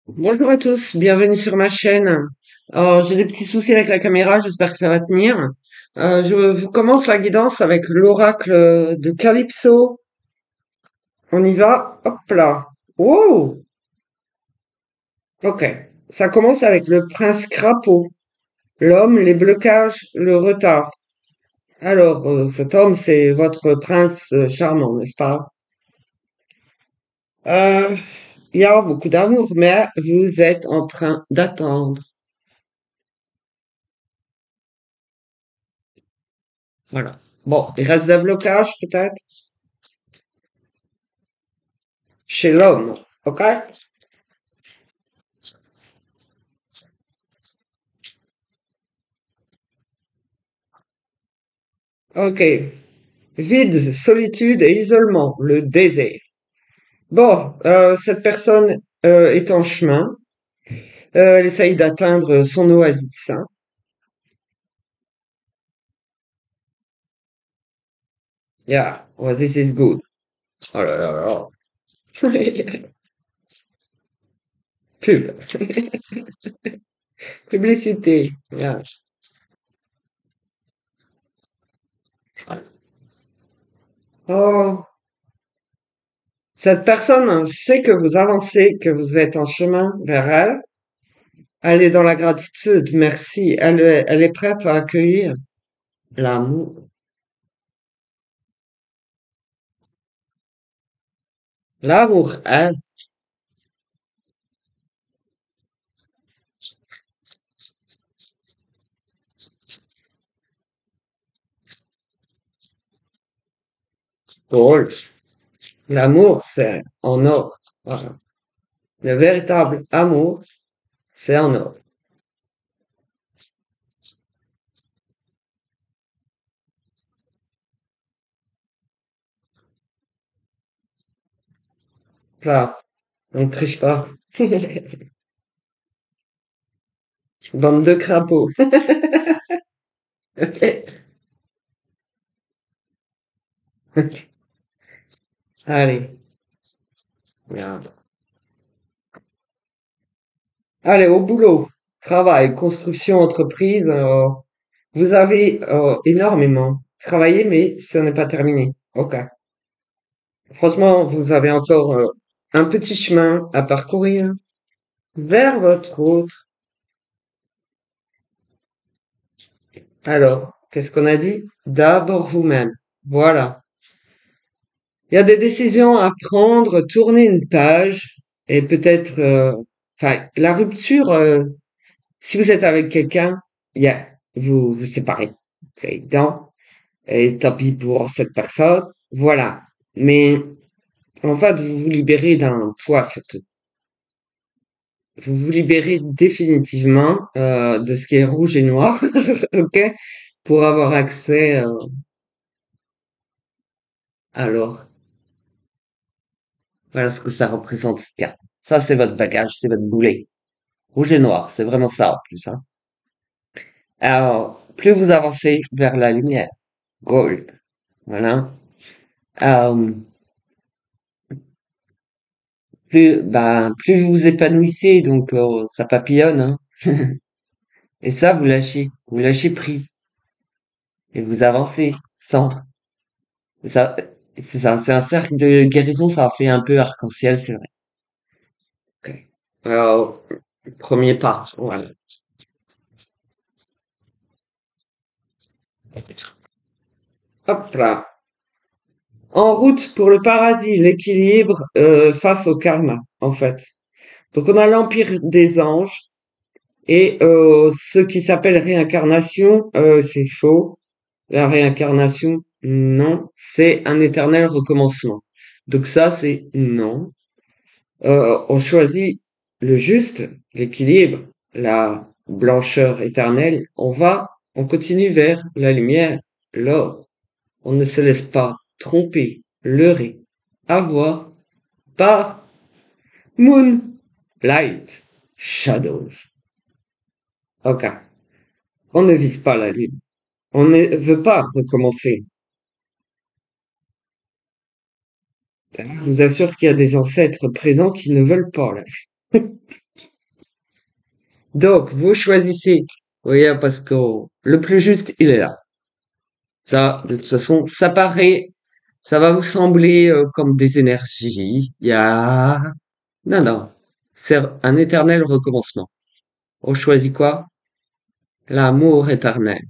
Bonjour à tous, bienvenue sur ma chaîne. Alors, j'ai des petits soucis avec la caméra, j'espère que ça va tenir. Je vous commence la guidance avec l'oracle de Calypso. On y va, hop là. Wow, ok. Ça commence avec le prince crapaud. L'homme, les blocages, le retard. Alors, cet homme, c'est votre prince charmant, n'est-ce pas? Euh, il y a beaucoup d'amour, mais vous êtes en train d'attendre. Voilà. Bon, il reste des blocages peut-être chez l'homme, ok? Ok. Vide, solitude et isolement, le désert. Bon, cette personne est en chemin. Elle essaye d'atteindre son oasis, hein. Yeah, oasis is good. Oh là là là. Pub. Publicité. Yeah. Oh, cette personne sait que vous avancez, que vous êtes en chemin vers elle. Elle est dans la gratitude, merci. Elle est prête à accueillir l'amour. L'amour, elle. Drôle. L'amour, c'est en or. Voilà. Le véritable amour, c'est en or. Là, on ne triche pas. Bande de crapauds. Ok. Allez. Bien. Allez, au boulot. Travail, construction, entreprise. Vous avez énormément travaillé, mais ce n'est pas terminé. Ok. Franchement, vous avez encore un petit chemin à parcourir vers votre autre. Alors, qu'est-ce qu'on a dit? D'abord vous-même. Voilà. Il y a des décisions à prendre, tourner une page et peut-être, enfin, la rupture, si vous êtes avec quelqu'un, il y a, vous vous séparez. C'est évident. Et tant pis pour cette personne. Voilà. Mais, en fait, vous vous libérez d'un poids surtout. Vous vous libérez définitivement, de ce qui est rouge et noir. Ok? Pour avoir accès, alors, voilà ce que ça représente, cette carte. Ça, c'est votre bagage, c'est votre boulet. Rouge et noir, c'est vraiment ça en plus, hein. Alors, plus vous avancez vers la lumière, gold, voilà, euh, plus vous vous épanouissez, donc ça papillonne, hein. Et ça, vous lâchez prise et vous avancez sans. Ça, c'est ça, c'est un cercle de guérison, ça fait un peu arc-en-ciel, c'est vrai. Ok. Alors, premier pas, voilà. Hop là. En route pour le paradis, l'équilibre face au karma, en fait. Donc on a l'empire des anges et ce qui s'appelle réincarnation, c'est faux. La réincarnation, non, c'est un éternel recommencement. Donc ça, c'est non. On choisit le juste, l'équilibre, la blancheur éternelle. On continue vers la lumière, l'or. On ne se laisse pas tromper, leurrer, avoir par moon, light, shadows. Ok. On ne vise pas la lune. On ne veut pas recommencer. Je vous assure qu'il y a des ancêtres présents qui ne veulent pas, là. Donc, vous choisissez. Oui, parce que le plus juste, il est là. Ça, de toute façon, ça va vous sembler comme des énergies. Il y a... Non, non. C'est un éternel recommencement. On choisit quoi? L'amour éternel.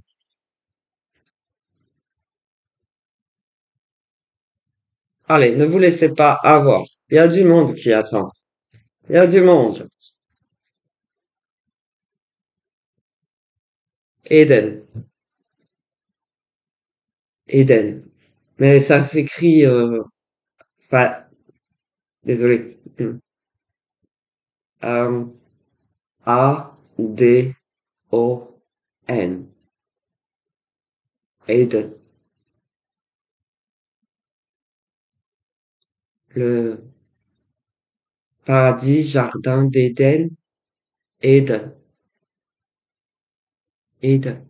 Allez, ne vous laissez pas avoir. Il y a du monde qui attend. Il y a du monde. Eden. Eden. Mais ça s'écrit... Enfin, désolé. Euh, A-D-O-N. Eden. Le paradis, jardin d'Éden. Eden. Eden.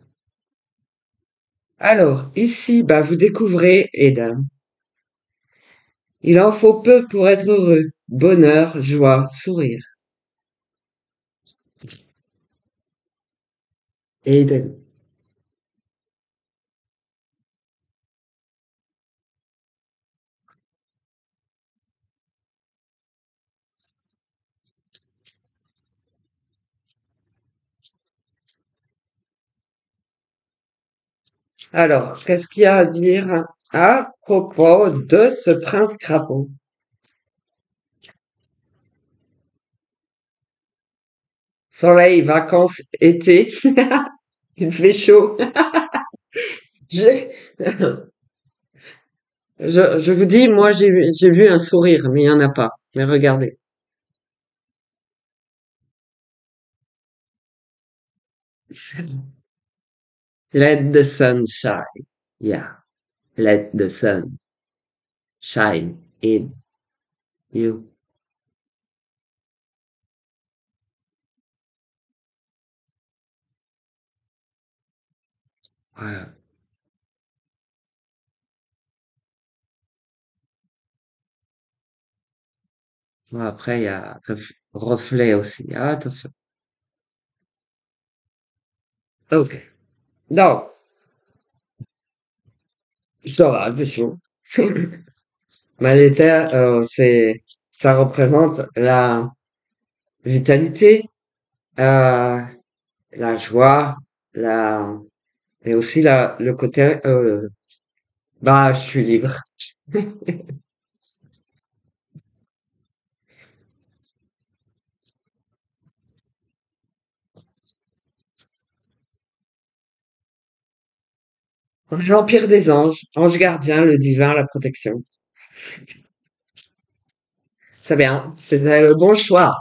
Alors, ici, bah, vous découvrez Eden. Il en faut peu pour être heureux. Bonheur, joie, sourire. Eden. Alors, qu'est-ce qu'il y a à dire à propos de ce prince crapaud? Soleil, vacances, été, il fait chaud. J'ai- je vous dis, moi, j'ai vu un sourire, mais il n'y en a pas. Mais regardez. Let the sun shine. Yeah. Let the sun shine in you. Voilà. Bon, après, il y a reflet aussi. Ah, attention. Ok. Donc, ça va, il fait chaud. Maléter, ça représente la vitalité, euh, la joie, la, et aussi le côté, bah, je suis libre. L'Empire des anges, ange gardien, le divin, la protection. C'est bien, c'était le bon choix.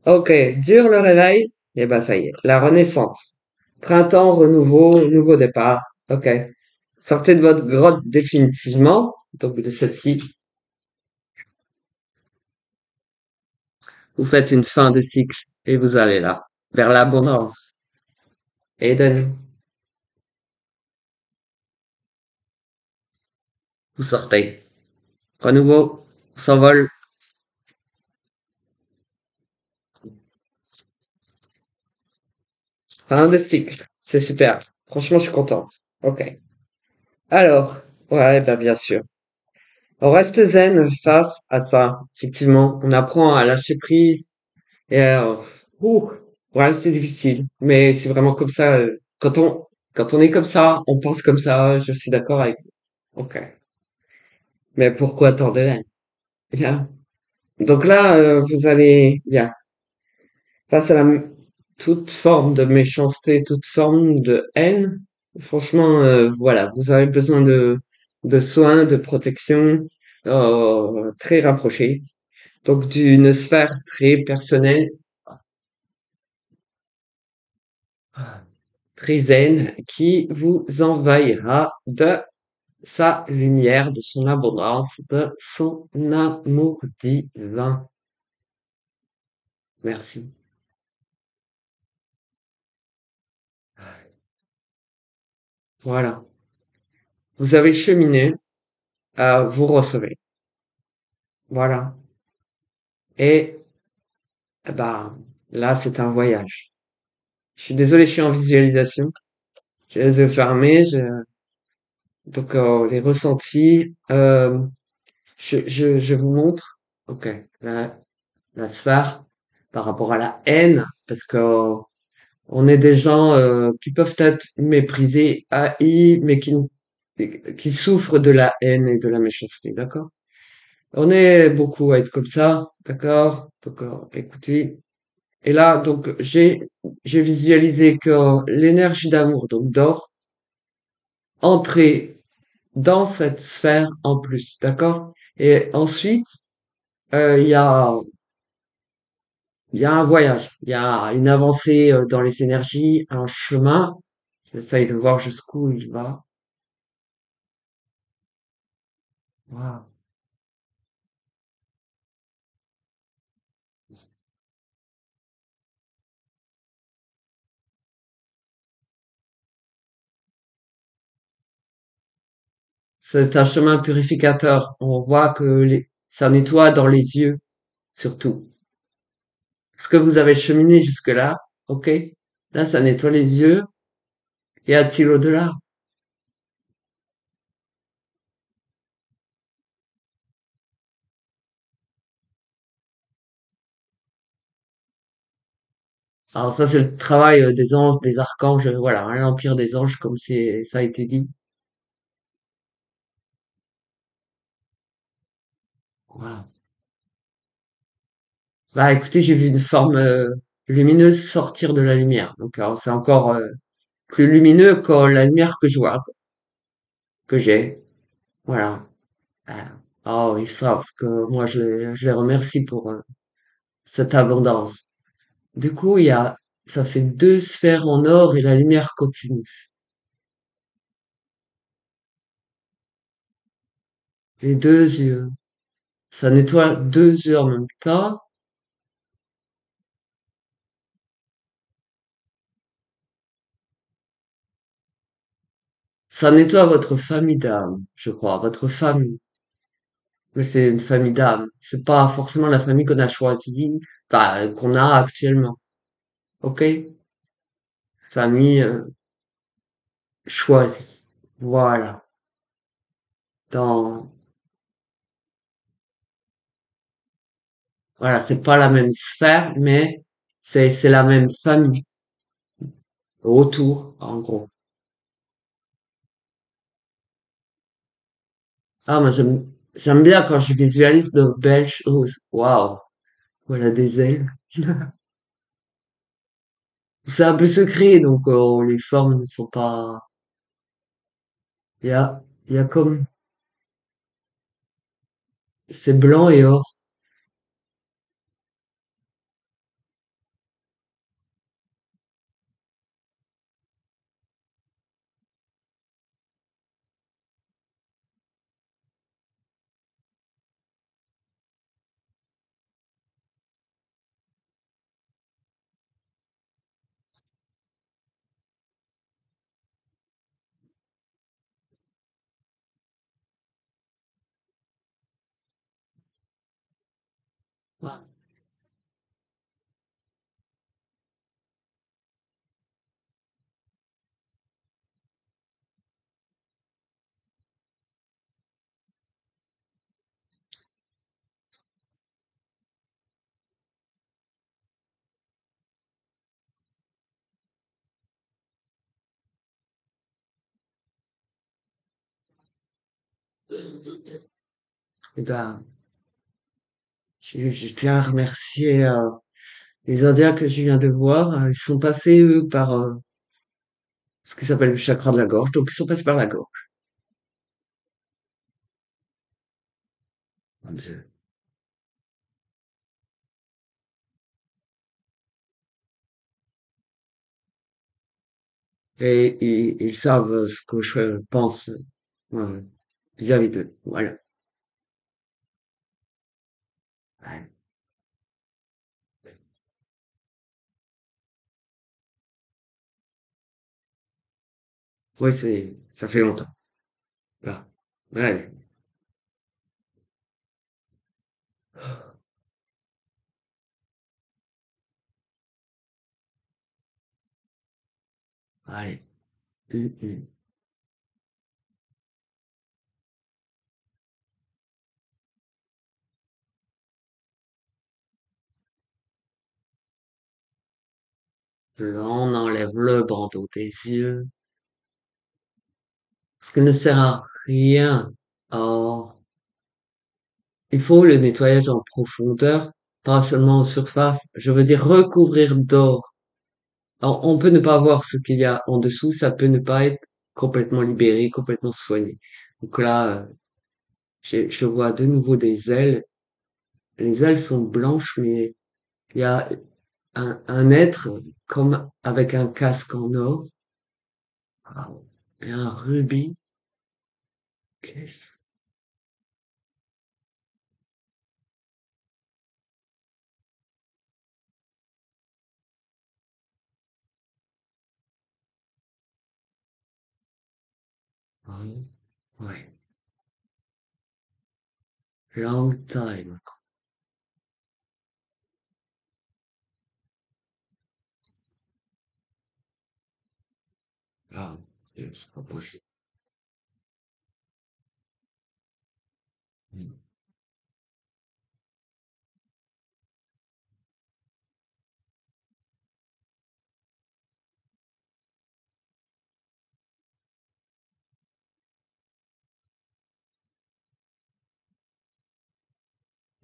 Ok, dur le réveil, et ben ça y est, la renaissance. Printemps, renouveau, nouveau départ. Ok. Sortez de votre grotte définitivement, donc de celle-ci. Vous faites une fin de cycle et vous allez là, vers l'abondance. Eden, vous sortez. Renouveau, on s'envole. Fin de cycle. C'est super. Franchement, je suis contente. Ok. Alors, ouais, bah bien sûr. On reste zen face à ça. Effectivement, on apprend à lâcher prise. Et ouh, ouais, c'est difficile. Mais c'est vraiment comme ça. Quand on est comme ça, on pense comme ça. Je suis d'accord avec vous. Ok. Mais pourquoi tant de haine? Bien. Donc là, vous allez, bien, face à toute forme de méchanceté, toute forme de haine, franchement, voilà, vous avez besoin de soins, de protection, très rapprochés. Donc d'une sphère très personnelle, très zen, qui vous envahira de sa lumière, de son abondance, de son amour divin. Merci. Voilà. Vous avez cheminé, vous recevez. Voilà. Et bah là, c'est un voyage. Je suis désolé, je suis en visualisation. J'ai les yeux fermés, donc les ressentis. Je vous montre. Ok, la sphère par rapport à la haine, parce que on est des gens qui peuvent être méprisés, haïs, mais qui souffrent de la haine et de la méchanceté, d'accord? On est beaucoup à être comme ça, d'accord? D'accord, écoutez. Et là, donc, j'ai visualisé que l'énergie d'amour, donc d'or, entrait dans cette sphère en plus, d'accord? Et ensuite, il y a, il y a un voyage, il y a une avancée dans les énergies, un chemin. J'essaye de voir jusqu'où il va. Waouh. C'est un chemin purificateur. On voit que ça nettoie dans les yeux, surtout. Parce que vous avez cheminé jusque-là, ok? Là, ça nettoie les yeux. Y a-t-il au-delà? Alors ça, c'est le travail des anges, des archanges, voilà, hein, l'empire des anges, comme ça a été dit. Voilà. Bah, écoutez, j'ai vu une forme lumineuse sortir de la lumière. Donc, alors, c'est encore plus lumineux que la lumière que je vois, que j'ai. Voilà. Euh, Oh, ils savent que moi, je les remercie pour cette abondance. Du coup, ça fait deux sphères en or et la lumière continue. Les deux yeux. Ça nettoie deux yeux en même temps. Ça nettoie votre famille d'âme, je crois, votre famille. Mais c'est une famille d'âme. C'est pas forcément la famille qu'on a choisie, bah, qu'on a actuellement. Ok? Famille choisie. Voilà. Dans, voilà, c'est pas la même sphère, mais c'est la même famille autour, en gros. Ah, moi, j'aime bien quand je visualise de belles choses. Waouh. Voilà, des ailes. C'est un peu secret, donc les formes ne sont pas. Il y a comme c'est blanc et or. Et ben, je tiens à remercier les Indiens que je viens de voir. Ils sont passés eux par ce qui s'appelle le chakra de la gorge, donc ils sont passés par la gorge. Et ils savent ce que je pense euh, vis-à-vis d'eux. Voilà. Ouais. Ouais, ça fait longtemps. Voilà. Ouais. Allez. Mm. Là, on enlève le bandeau des yeux, ce qui ne sert à rien. Oh, il faut le nettoyage en profondeur, pas seulement en surface. Je veux dire recouvrir d'or. Alors, on peut ne pas voir ce qu'il y a en dessous, ça peut ne pas être complètement libéré, complètement soigné. Donc là, je vois de nouveau des ailes. Les ailes sont blanches, mais il y a un être comme avec un casque en or. Wow. Et un rubis. Qu'est-ce? Oui. Ouais. Long time. Ah, c'est pas possible. Mm.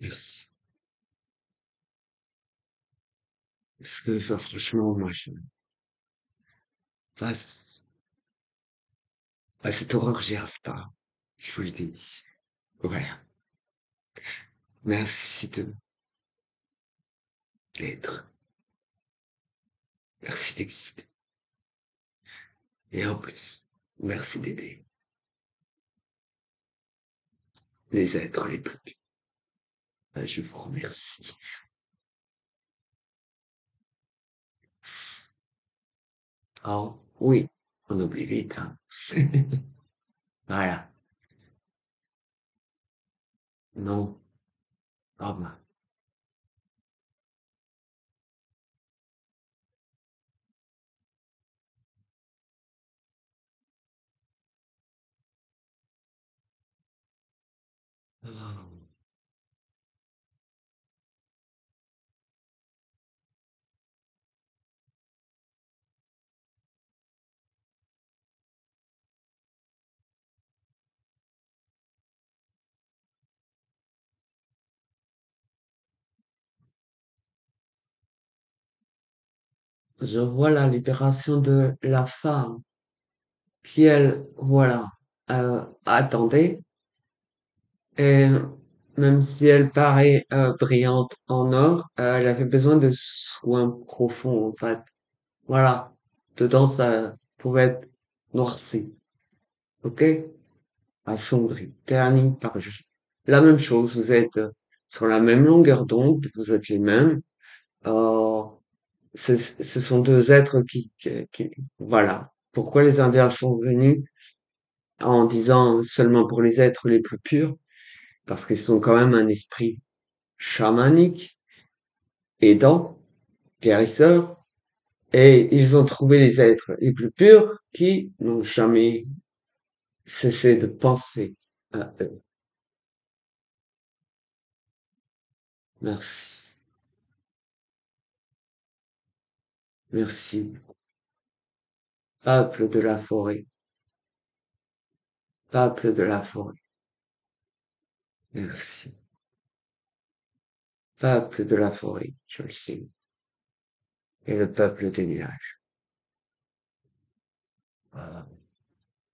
Merci. Parce que, ça, franchement, moi, ça, cette horreur, j'y arrive pas. Je vous le dis. Voilà. Merci de l'être. Merci d'exister. Et en plus, merci d'aider les êtres les plus. Je vous remercie. Oh, oui, on oublie vite, hein. Voilà. Non. Oh, ben. Oh. Je vois la libération de la femme qui, elle, voilà, attendait. Et même si elle paraît brillante en or, elle avait besoin de soins profonds, en fait. Voilà. Dedans, ça pouvait être noirci. OK? Assombri, terni par la même chose. Vous êtes sur la même longueur d'onde, vous êtes les mêmes. Euh, ce sont deux êtres voilà. Pourquoi les Indiens sont venus en disant seulement pour les êtres les plus purs? Parce qu'ils sont quand même un esprit chamanique, aidant, guérisseur, et ils ont trouvé les êtres les plus purs qui n'ont jamais cessé de penser à eux. Merci. Merci. Peuple de la forêt. Peuple de la forêt. Merci. Peuple de la forêt, je le sais. Et le peuple des nuages. Voilà.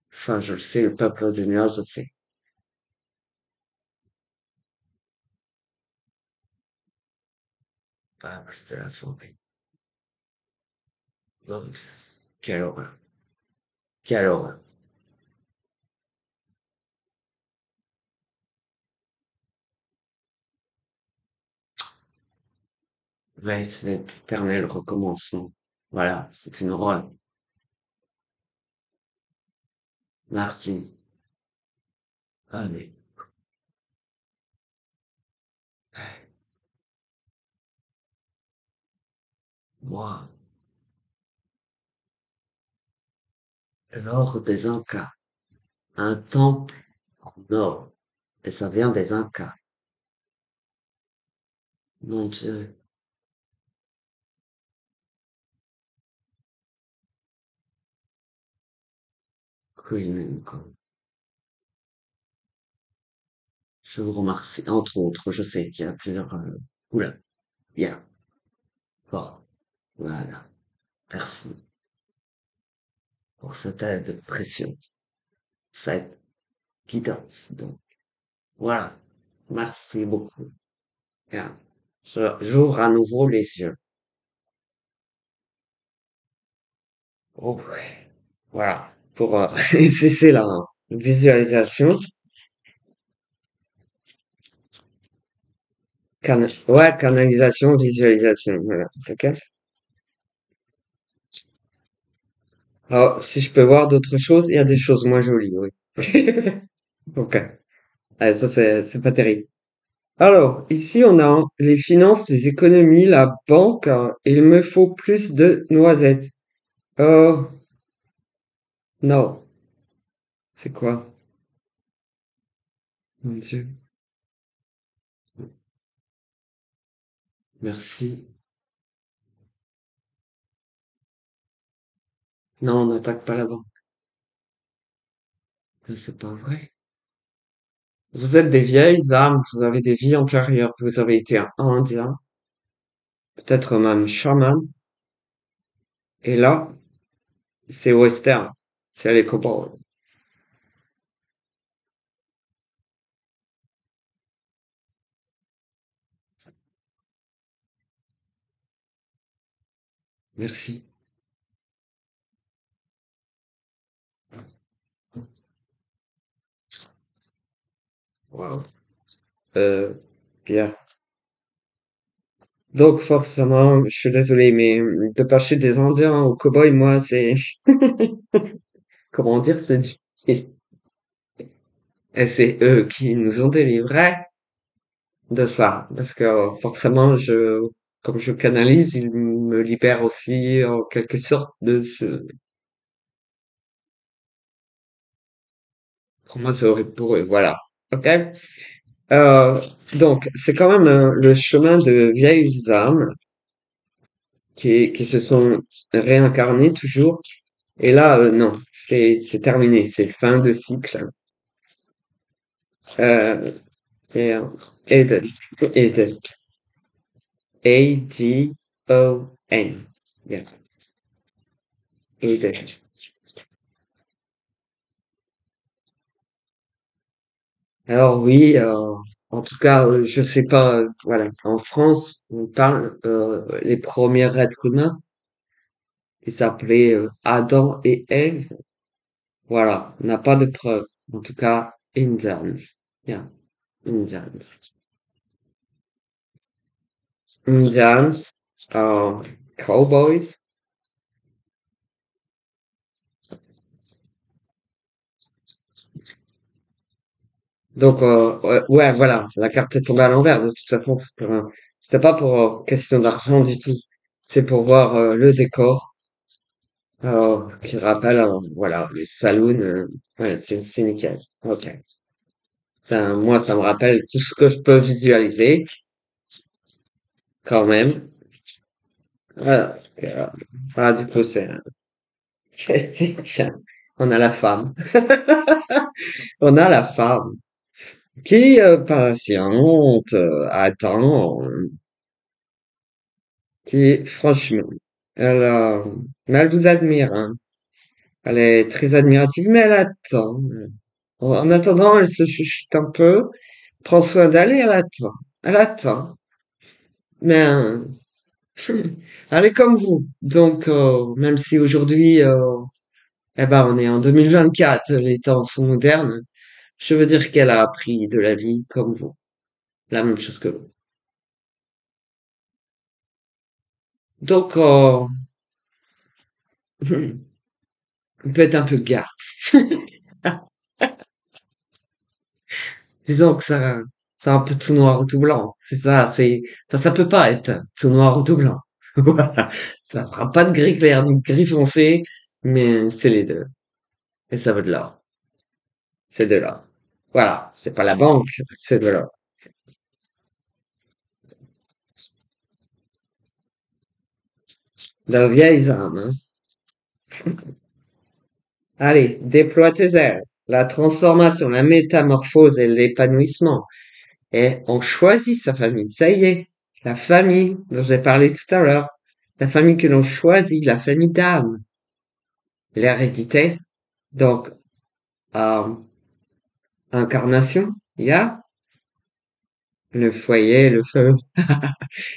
Ça, je le sais, le peuple des nuages, je le sais. Peuple de la forêt. Donc, quelle horreur. Quelle horreur. Mais c'est l'éternel recommencement. Voilà, c'est une horreur. Merci. Allez. Moi, L'or des Incas. Un temple en or. Et ça vient des Incas. Mon Dieu. Oui, mais quoi. Je vous remercie. Entre autres, je sais qu'il y a plusieurs... Oula, bien. Bon, voilà. Merci pour cette aide précieuse. Cette guidance. Donc, voilà. Merci beaucoup. Bien. J'ouvre à nouveau les yeux. Oh, ouais. Voilà. Pour cesser la visualisation. Ouais, canalisation, visualisation. Voilà. C'est ok. Alors, si je peux voir d'autres choses, il y a des choses moins jolies, oui. Ok. Ça, c'est pas terrible. Alors, ici, on a les finances, les économies, la banque. Il me faut plus de noisettes. Oh, non. C'est quoi? Mon Dieu. Merci. Non, on n'attaque pas la banque. C'est pas vrai. Vous êtes des vieilles âmes, vous avez des vies antérieures, vous avez été un indien, peut-être même chaman, et là, c'est western. C'est les copains. Merci. Wow. Euh, bien. Donc forcément, je suis désolé, mais de passer des Indiens aux cow-boys, moi, c'est, comment dire, c'est difficile. Et c'est eux qui nous ont délivrés de ça, parce que forcément, comme je canalise, ils me libèrent aussi en quelque sorte de ce, pour moi, c'est horrible pour eux, voilà. Ok? Euh, donc, c'est quand même le chemin de vieilles âmes qui se sont réincarnées toujours. Et là, non, c'est terminé, c'est fin de cycle. Euh, et, Eden, Eden, A-D-O-N. Yeah, Eden. Alors oui, en tout cas, je sais pas, voilà, en France, on parle, les premiers êtres humains, ils s'appelaient Adam et Ève. Voilà, on n'a pas de preuves. En tout cas, Indians. Yeah, Indians. Indians, cowboys. Donc, ouais, ouais, voilà, la carte est tombée à l'envers. De toute façon, c'était pas pour question d'argent du tout. C'est pour voir le décor qui rappelle, voilà, les saloons. Ouais, c'est nickel. Ok. Ça, moi, ça me rappelle tout ce que je peux visualiser, quand même. Voilà. Ah, du coup, tiens, on a la femme. On a la femme qui, patiente, attend, qui, franchement, elle, mais elle vous admire, hein. Elle est très admirative, mais elle attend. En attendant, elle se chuchote un peu, prend soin d'elle et elle attend. Elle attend. Mais, elle est comme vous. Donc, même si aujourd'hui, eh ben, on est en 2024, les temps sont modernes, je veux dire qu'elle a appris de la vie comme vous. La même chose que vous. Donc, on peut être un peu garce. Disons que c'est un peu tout noir ou tout blanc. C'est ça, enfin, ça peut pas être tout noir ou tout blanc. Voilà. Ça fera pas de gris clair ni de gris foncé, mais c'est les deux. et ça vaut de l'or. C'est de l'or. Voilà, c'est pas la banque, c'est de l'or. De vieilles âmes, hein. Allez, déploie tes ailes. La transformation, la métamorphose et l'épanouissement. Et on choisit sa famille. Ça y est, la famille dont j'ai parlé tout à l'heure. La famille que l'on choisit, la famille d'âme. L'hérédité. Donc, euh, incarnation, il y a le foyer, le feu,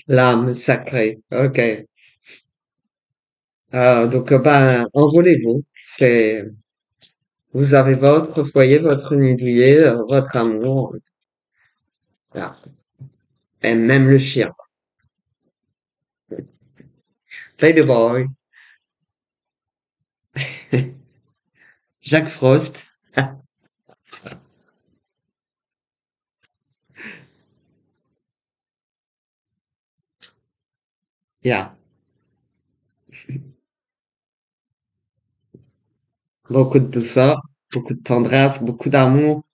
l'âme sacrée. Ok. Ben, enrôlez-vous. Vous avez votre foyer, votre nid douillet, votre amour. Voilà. Et même le chien. Play the boy. Jacques Frost. Yeah. Beaucoup de douceur, beaucoup de tendresse, beaucoup d'amour.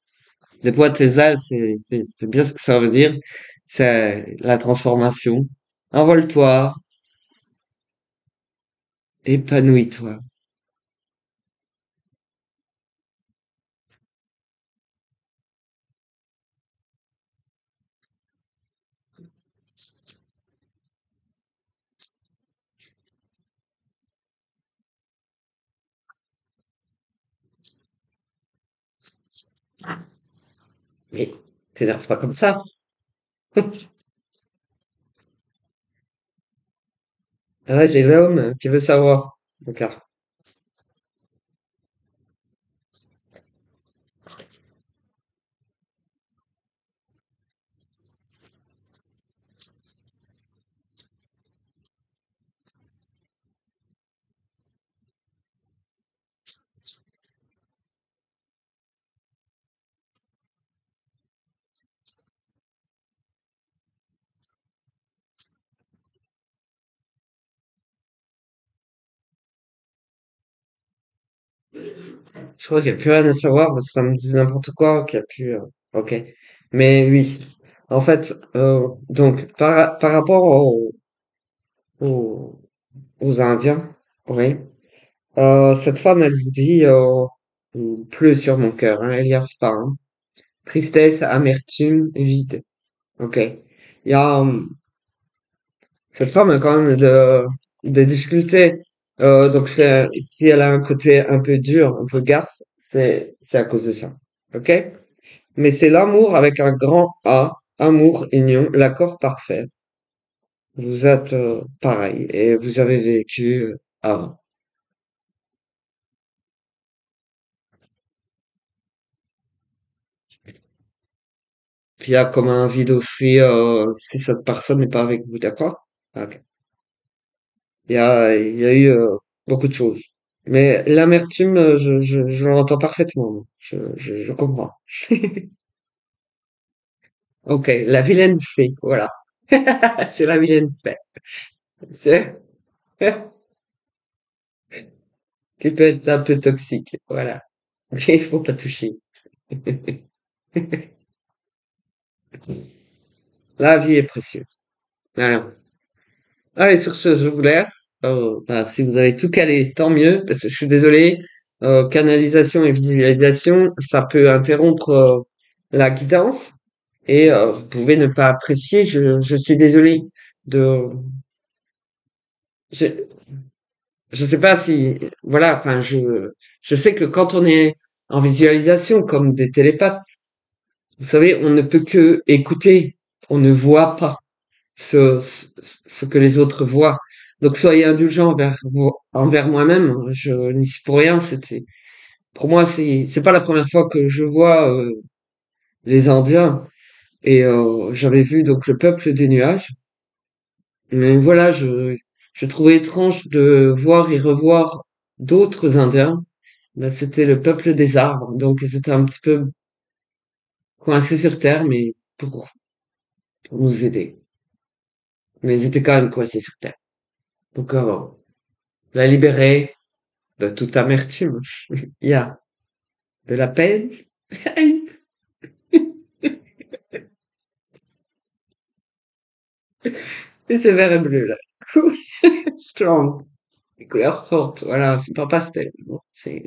Déploie tes ailes, c'est bien ce que ça veut dire. C'est la transformation. Envole-toi, épanouis-toi. Mais t'énerve pas comme ça. Là, j'ai l'homme qui veut savoir. Ok. Je crois qu'il n'y a plus rien à savoir parce que ça me dit n'importe quoi, qu'il n'y a plus. Ok. Mais oui. En fait, donc, par rapport aux, aux Indiens, oui. Cette femme, elle vous dit, pleut sur mon cœur, hein, elle y arrive pas, hein. Tristesse, amertume, vide. Ok. Il y a, cette femme a quand même des difficultés. Donc si elle a un côté un peu dur, un peu garce, c'est à cause de ça. Ok? Mais c'est l'amour avec un grand A, amour, union, l'accord parfait. Vous êtes pareil et vous avez vécu avant. Puis il y a comme un vide aussi si cette personne n'est pas avec vous, d'accord? Ok. Il y a eu beaucoup de choses. Mais l'amertume, je l'entends parfaitement. Moi. Je comprends. Ok, la vilaine fée, voilà. C'est la vilaine fée. C'est qui peut être un peu toxique, voilà. Il faut pas toucher. La vie est précieuse. Voilà. Allez, sur ce, je vous laisse. Bah, si vous avez tout calé, tant mieux, parce que je suis désolé. Canalisation et visualisation, ça peut interrompre la guidance et vous pouvez ne pas apprécier. Je suis désolé de. Je, je sais pas si, voilà. Enfin, je sais que quand on est en visualisation, comme des télépathes, vous savez, on ne peut que écouter. On ne voit pas ce que les autres voient. Donc soyez indulgents envers moi-même. Je n'y suis pour rien. Pour moi, c'est pas la première fois que je vois les Indiens et j'avais vu donc le peuple des nuages. Mais voilà, je trouvais étrange de voir et revoir d'autres Indiens. Là, c'était le peuple des arbres, donc c'était un petit peu coincé sur Terre, mais pour nous aider. Mais ils étaient quand même coincés sur Terre. Donc, la libérer de toute amertume. Yeah. De la peine. Et c'est vert et bleu, là. Strong. Les couleurs fortes. Voilà, c'est pas pastel. Bon, c'est,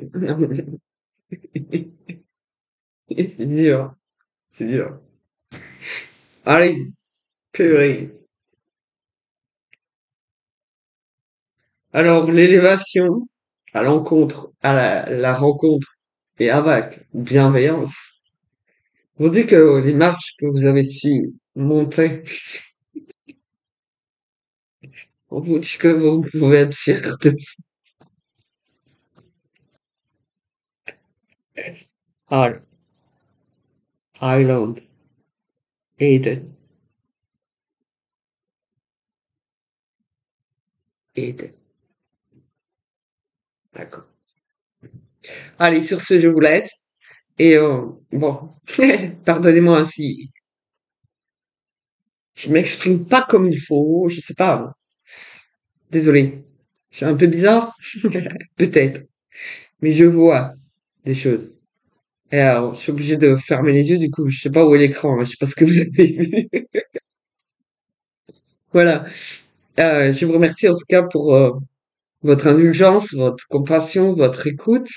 c'est dur. C'est dur. Allez, purée. Alors, l'élévation à la rencontre et avec bienveillance. Vous dites que les marches que vous avez su monter, on vous dit que vous pouvez être fier de Har- Highland. Eden. Eden. D'accord. Allez, sur ce, je vous laisse. Et bon, pardonnez-moi si je m'exprime pas comme il faut, je sais pas. Désolé. Je suis un peu bizarre, peut-être, mais je vois des choses. Et alors, je suis obligé de fermer les yeux, du coup, je sais pas où est l'écran, hein, je sais pas ce que vous avez vu. Voilà. Je vous remercie en tout cas pour votre indulgence, votre compassion, votre écoute,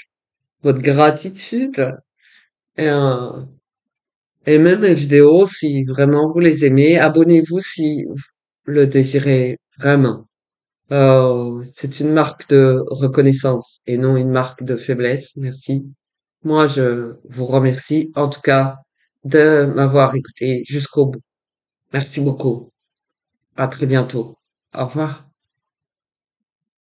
votre gratitude. Et, et même les vidéos, si vraiment vous les aimez, abonnez-vous si vous le désirez vraiment. C'est une marque de reconnaissance et non une marque de faiblesse. Merci. Moi, je vous remercie en tout cas de m'avoir écouté jusqu'au bout. Merci beaucoup. À très bientôt. Au revoir.